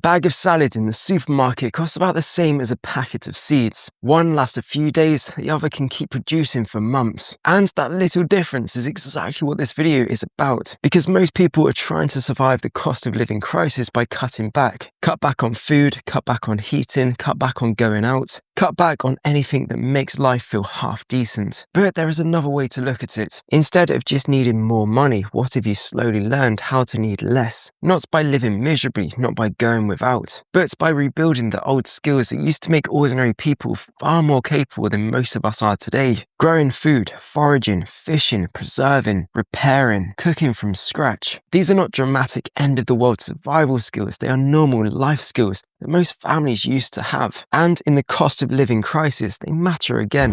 bag of salad in the supermarket costs about the same as a packet of seeds. One lasts a few days, the other can keep producing for months. And that little difference is exactly what this video is about, because most people are trying to survive the cost of living crisis by cutting back. Cut back on food, cut back on heating, cut back on going out, cut back on anything that makes life feel half decent. But there is another way to look at it. Instead of just needing more money, what if you slowly learned how to need less? Not by living miserably, not by going without, but by rebuilding the old skills that used to make ordinary people far more capable than most of us are today. Growing food, foraging, fishing, preserving, repairing, cooking from scratch. These are not dramatic end-of-the-world survival skills, they are normal life skills that most families used to have. And in the cost of living crisis, they matter again.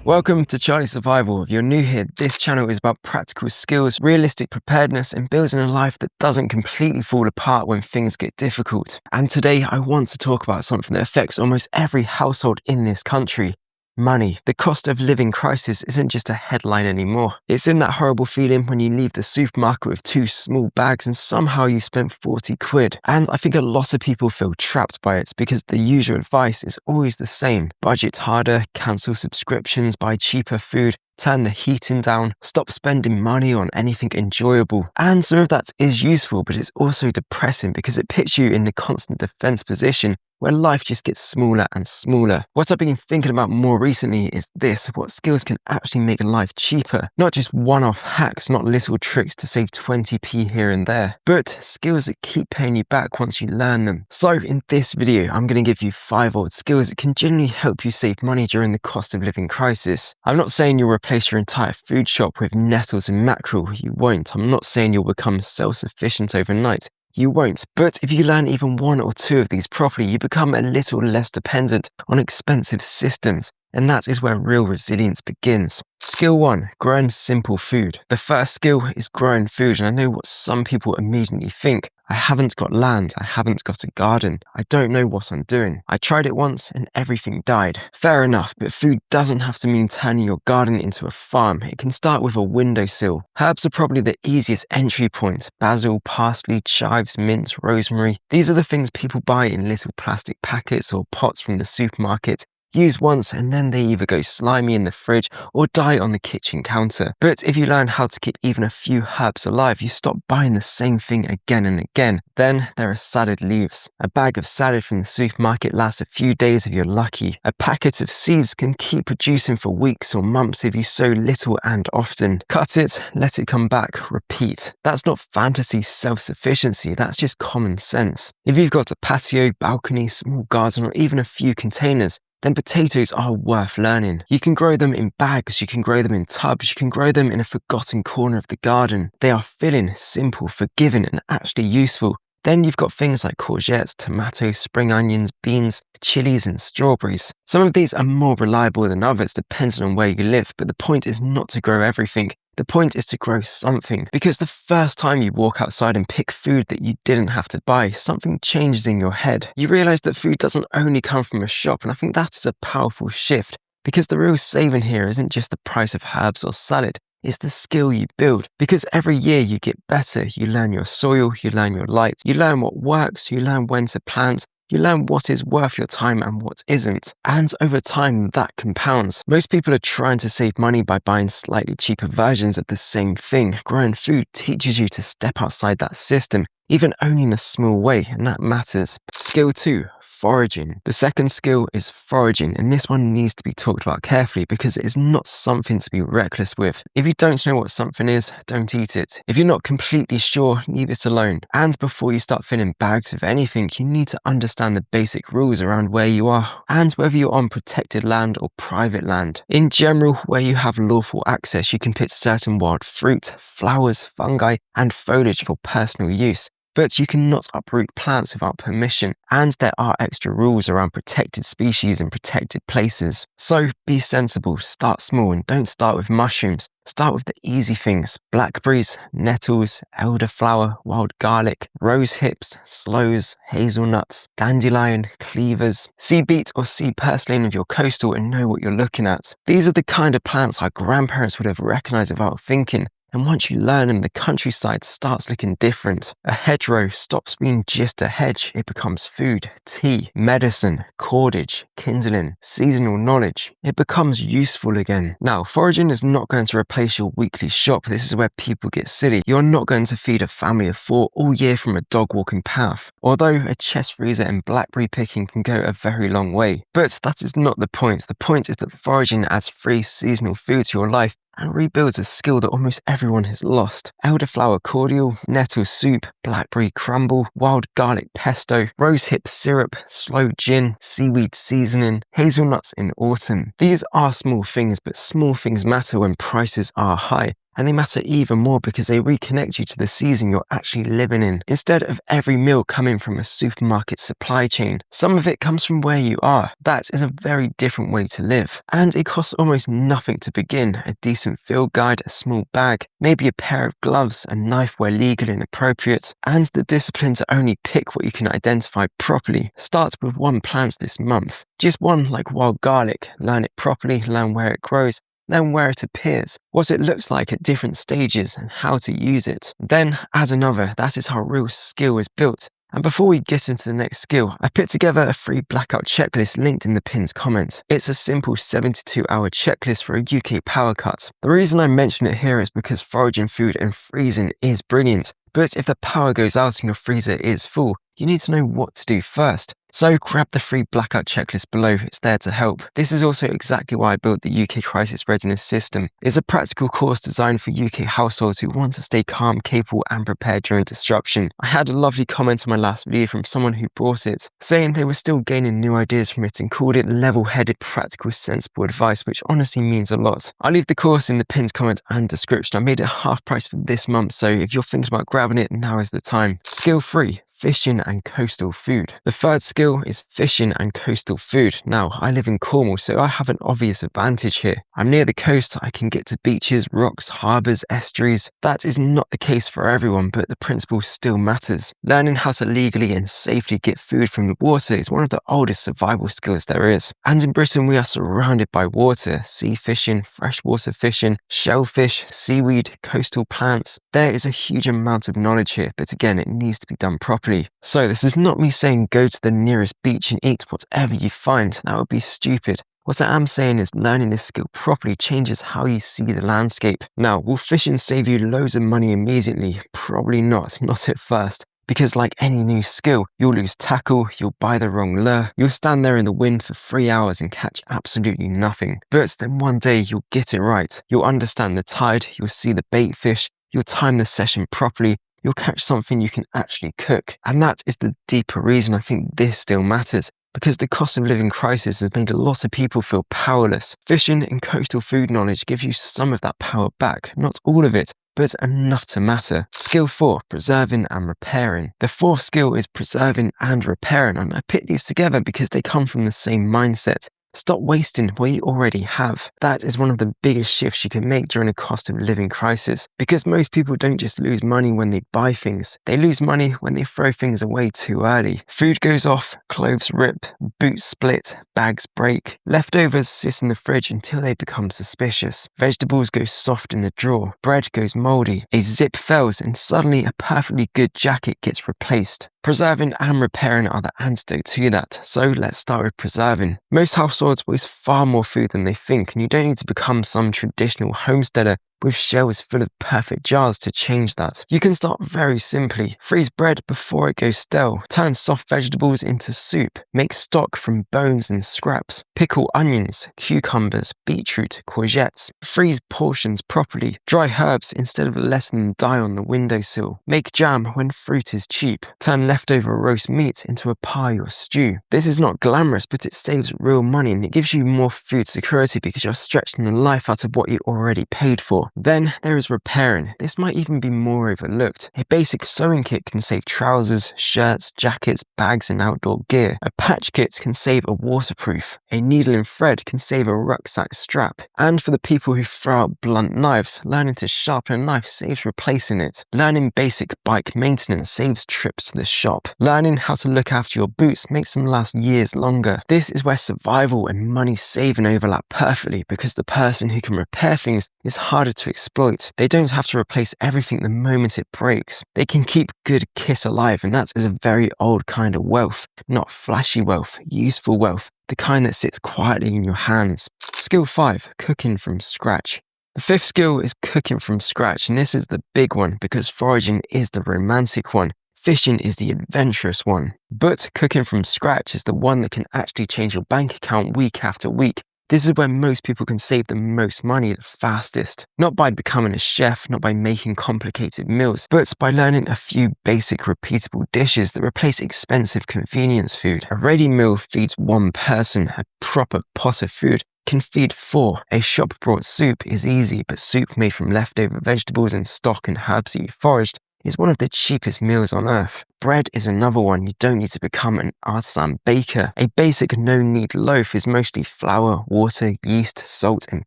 Welcome to Charlie Survival. If you're new here, this channel is about practical skills, realistic preparedness, and building a life that doesn't completely fall apart when things get difficult. And today I want to talk about something that affects almost every household in this country. Money. The cost of living crisis isn't just a headline anymore. It's in that horrible feeling when you leave the supermarket with 2 small bags and somehow you spent 40 quid. And I think a lot of people feel trapped by it because the usual advice is always the same. Budget harder, cancel subscriptions, buy cheaper food, turn the heating down, stop spending money on anything enjoyable. And some of that is useful, but it's also depressing because it puts you in the constant defense position where life just gets smaller and smaller. What I've been thinking about more recently is this: what skills can actually make life cheaper? Not just one-off hacks, not little tricks to save 20p here and there, but skills that keep paying you back once you learn them. So in this video, I'm going to give you 5 old skills that can genuinely help you save money during the cost of living crisis. I'm not saying you'll replace your entire food shop with nettles and mackerel. You won't. I'm not saying you'll become self-sufficient overnight. You won't. But if you learn even 1 or 2 of these properly, you become a little less dependent on expensive systems. And that is where real resilience begins. Skill 1, growing simple food. The first skill is growing food, and I know what some people immediately think. I haven't got land, I haven't got a garden, I don't know what I'm doing. I tried it once and everything died. Fair enough, but food doesn't have to mean turning your garden into a farm. It can start with a windowsill. Herbs are probably the easiest entry point. Basil, parsley, chives, mint, rosemary. These are the things people buy in little plastic packets or pots from the supermarket. Use once and then they either go slimy in the fridge or die on the kitchen counter. But if you learn how to keep even a few herbs alive, you stop buying the same thing again and again. Then there are salad leaves. A bag of salad from the supermarket lasts a few days if you're lucky. A packet of seeds can keep producing for weeks or months if you sow little and often. Cut it, let it come back, repeat. That's not fantasy self-sufficiency, that's just common sense. If you've got a patio, balcony, small garden, or even a few containers, then potatoes are worth learning. You can grow them in bags, you can grow them in tubs, you can grow them in a forgotten corner of the garden. They are filling, simple, forgiving, and actually useful. Then you've got things like courgettes, tomatoes, spring onions, beans, chilies, and strawberries. Some of these are more reliable than others depending on where you live, but the point is not to grow everything. The point is to grow something, because the first time you walk outside and pick food that you didn't have to buy, something changes in your head. You realize that food doesn't only come from a shop, and I think that is a powerful shift, because the real saving here isn't just the price of herbs or salad, it's the skill you build. Because every year you get better, you learn your soil, you learn your light, you learn what works, you learn when to plant, you learn what is worth your time and what isn't. And over time, that compounds. Most people are trying to save money by buying slightly cheaper versions of the same thing. Growing food teaches you to step outside that system, even only in a small way, and that matters. Skill 2, foraging. The second skill is foraging, and this one needs to be talked about carefully because it is not something to be reckless with. If you don't know what something is, don't eat it. If you're not completely sure, leave it alone. And before you start filling bags with anything, you need to understand the basic rules around where you are and whether you're on protected land or private land. In general, where you have lawful access, you can pick certain wild fruit, flowers, fungi, and foliage for personal use. But you cannot uproot plants without permission, and there are extra rules around protected species and protected places. So be sensible, start small, and don't start with mushrooms. Start with the easy things: blackberries, nettles, elderflower, wild garlic, rose hips, sloes, hazelnuts, dandelion, cleavers. See beet or see purslane if you're coastal and know what you're looking at. These are the kind of plants our grandparents would have recognized without thinking. And once you learn them, the countryside starts looking different. A hedgerow stops being just a hedge. It becomes food, tea, medicine, cordage, kindling, seasonal knowledge. It becomes useful again. Now, foraging is not going to replace your weekly shop. This is where people get silly. You're not going to feed a family of 4 all year from a dog walking path. Although a chest freezer and blackberry picking can go a very long way. But that is not the point. The point is that foraging adds free seasonal food to your life and rebuilds a skill that almost everyone has lost. Elderflower cordial, nettle soup, blackberry crumble, wild garlic pesto, rosehip syrup, sloe gin, seaweed seasoning, hazelnuts in autumn. These are small things, but small things matter when prices are high. And they matter even more because they reconnect you to the season you're actually living in. Instead of every meal coming from a supermarket supply chain, some of it comes from where you are. That is a very different way to live. And it costs almost nothing to begin. A decent field guide, a small bag, maybe a pair of gloves, a knife where legal and appropriate, and the discipline to only pick what you can identify properly. Start with 1 plant this month. Just one like wild garlic. Learn it properly, learn where it grows, then where it appears, what it looks like at different stages and how to use it. Then add another. That is how real skill is built. And before we get into the next skill, I put together a free blackout checklist linked in the pinned comment. It's a simple 72-hour checklist for a UK power cut. The reason I mention it here is because foraging food and freezing is brilliant. But if the power goes out and your freezer is full, you need to know what to do first. So grab the free blackout checklist below, it's there to help. This is also exactly why I built the UK Crisis Readiness System. It's a practical course designed for UK households who want to stay calm, capable and prepared during disruption. I had a lovely comment on my last video from someone who bought it, saying they were still gaining new ideas from it and called it level-headed, practical, sensible advice, which honestly means a lot. I'll leave the course in the pinned comment and description. I made it half price for this month, so if you're thinking about grabbing it, now is the time. Skill 3. Fishing and coastal food. The third skill is fishing and coastal food. Now, I live in Cornwall, so I have an obvious advantage here. I'm near the coast, I can get to beaches, rocks, harbours, estuaries. That is not the case for everyone, but the principle still matters. Learning how to legally and safely get food from the water is one of the oldest survival skills there is. And in Britain, we are surrounded by water, sea fishing, freshwater fishing, shellfish, seaweed, coastal plants. There is a huge amount of knowledge here, but again, it needs to be done properly. So this is not me saying go to the nearest beach and eat whatever you find. That would be stupid. What I am saying is learning this skill properly changes how you see the landscape. Now, will fishing save you loads of money immediately? Probably not at first. Because like any new skill, you'll lose tackle, you'll buy the wrong lure, you'll stand there in the wind for 3 hours and catch absolutely nothing. But then one day you'll get it right. You'll understand the tide, you'll see the bait fish, you'll time the session properly, you'll catch something you can actually cook. And that is the deeper reason I think this still matters. Because the cost of living crisis has made a lot of people feel powerless. Fishing and coastal food knowledge gives you some of that power back, not all of it, but enough to matter. Skill 4, preserving and repairing. The fourth skill is preserving and repairing, and I put these together because they come from the same mindset. Stop wasting what you already have. That is one of the biggest shifts you can make during a cost of living crisis. Because most people don't just lose money when they buy things. They lose money when they throw things away too early. Food goes off, clothes rip, boots split, bags break. Leftovers sit in the fridge until they become suspicious. Vegetables go soft in the drawer. Bread goes moldy. A zip fails and suddenly a perfectly good jacket gets replaced. Preserving and repairing are the antidote to that, so let's start with preserving. Most households waste far more food than they think, and you don't need to become some traditional homesteader with shelves full of perfect jars to change that. You can start very simply. Freeze bread before it goes stale. Turn soft vegetables into soup. Make stock from bones and scraps. Pickle onions, cucumbers, beetroot, courgettes. Freeze portions properly. Dry herbs instead of letting them die on the windowsill. Make jam when fruit is cheap. Turn leftover roast meat into a pie or stew. This is not glamorous, but it saves real money and it gives you more food security because you're stretching the life out of what you already paid for. Then there is repairing. This might even be more overlooked. A basic sewing kit can save trousers, shirts, jackets, bags and outdoor gear. A patch kit can save a waterproof. A needle and thread can save a rucksack strap. And for the people who throw out blunt knives, learning to sharpen a knife saves replacing it. Learning basic bike maintenance saves trips to the shop. Learning how to look after your boots makes them last years longer. This is where survival and money saving overlap perfectly because the person who can repair things is harder to to exploit. They don't have to replace everything the moment it breaks. They can keep good kit alive, and that is a very old kind of wealth. Not flashy wealth, useful wealth, the kind that sits quietly in your hands. Skill 5, cooking from scratch. The 5th skill is cooking from scratch, and this is the big one because foraging is the romantic one. Fishing is the adventurous one. But cooking from scratch is the one that can actually change your bank account week after week. This is where most people can save the most money the fastest. Not by becoming a chef, not by making complicated meals, but by learning a few basic repeatable dishes that replace expensive convenience food. A ready meal feeds one person. A proper pot of food can feed 4. A shop-bought soup is easy, but soup made from leftover vegetables and stock and herbs that you foraged is one of the cheapest meals on earth. Bread is another one. You don't need to become an artisan baker. A basic no-knead loaf is mostly flour, water, yeast, salt, and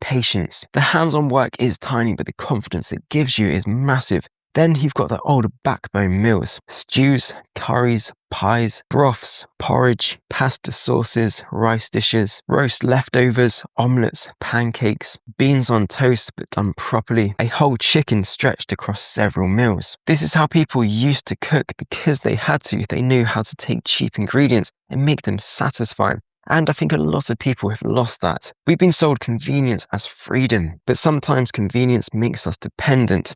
patience. The hands-on work is tiny, but the confidence it gives you is massive. Then you've got the old backbone meals: stews, curries, pies, broths, porridge, pasta sauces, rice dishes, roast leftovers, omelettes, pancakes, beans on toast but done properly, a whole chicken stretched across several meals. This is how people used to cook because they had to. They knew how to take cheap ingredients and make them satisfying. And I think a lot of people have lost that. We've been sold convenience as freedom, but sometimes convenience makes us dependent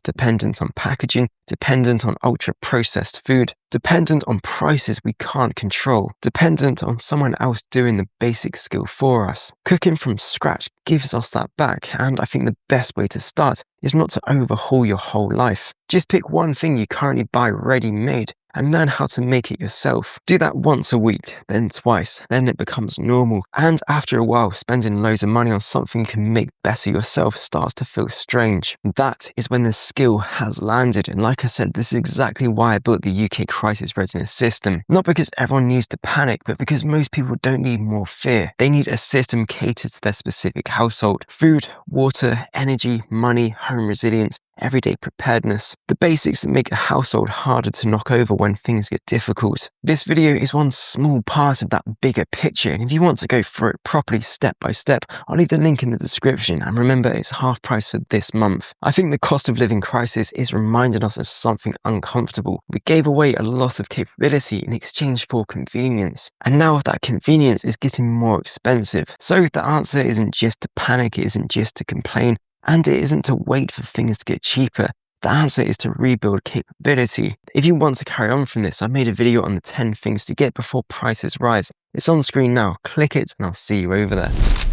on packaging, dependent on ultra-processed food, dependent on prices we can't control, dependent on someone else doing the basic skill for us. Cooking from scratch gives us that back, and I think the best way to start is not to overhaul your whole life. Just pick one thing you currently buy ready-made and learn how to make it yourself. Do that once a week, then twice, then it becomes normal. And after a while, spending loads of money on something you can make better yourself starts to feel strange. That is when the skill has landed. And like I said, this is exactly why I built the UK crisis readiness system. Not because everyone needs to panic, but because most people don't need more fear. They need a system catered to their specific household. Food, water, energy, money, home resilience, everyday preparedness. The basics that make a household harder to knock over when things get difficult. This video is one small part of that bigger picture, and if you want to go through it properly step by step, I'll leave the link in the description, and remember, it's half price for this month. I think the cost of living crisis is reminding us of something uncomfortable. We gave away a lot of capability in exchange for convenience, and now that convenience is getting more expensive. So the answer isn't just to panic, it isn't just to complain, and it isn't to wait for things to get cheaper. The answer is to rebuild capability. If you want to carry on from this, I made a video on the 10 things to get before prices rise. It's on screen now. Click it and I'll see you over there.